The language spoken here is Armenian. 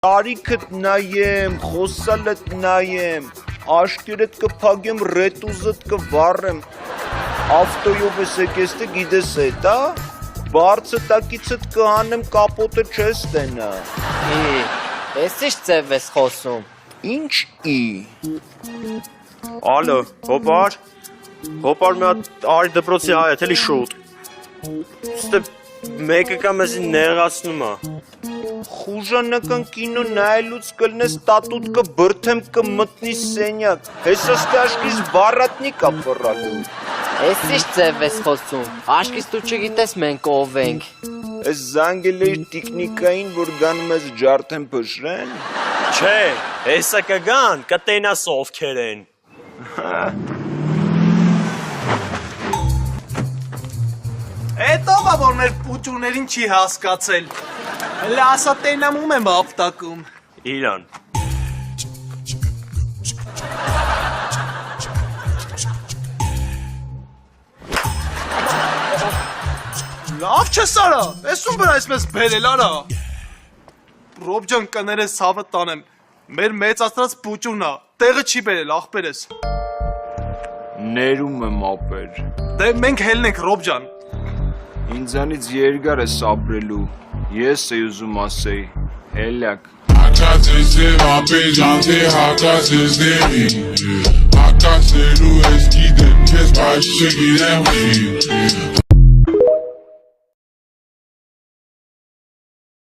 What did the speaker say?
Տարիքդ նայեմ, խոսալդ նայեմ, աշկերդ կփագեմ, ռետուզդ կվառեմ, ավտոյով ես եկեստը գիտես էտ, բարձը տակիցդ կհանեմ, կապոտը չես տենա։ Ես ինչ ձև ես խոսում։ Ինչ ի։ Ալո, հոպար մի հատ արի դպրոցի հայ է, թելի շուտ։ Ստե մեկը կա մեզի նեղացնում է։ Խուժանական կինո նայելուց կլնես տատուտ կբրթեմ կմտնի սենյակ, հեսաս կաշկիս վարատնի կա պռալու։ Ես ինչ ձև ես խոսում։ Աշկից դու չգիտես մենք ով ենք։ Ես զանգել էի տիկնիկային, որ գանում ես ջարդեն փշրեն։ Չէ, հեսա կգան, կտենաս ովքեր են։ Էտո բա որ մեր պուճուներին չի հասկացել։ Հələ ասա տենամում եմ ապտակում։ Իրան։ Լավ չես արա, եսում բր այսպես բերել արա։ Ռոբ ջան կներես ցավը տանեմ։ Մեր մեծացած պուճունա, տեղը չի բերել, ախպերես։ Ներում եմ ապեր։ Դե մենք հելն ենք Ռոբ ջան։ Ինձանից երկար ես ապրելու, ես էի ուզում ասեի, հելյակ։ Հակացեցև ապեջ անթե հակացեցնեի Հակացելու ես գիտեմ, կեզ բայց չգիտեմ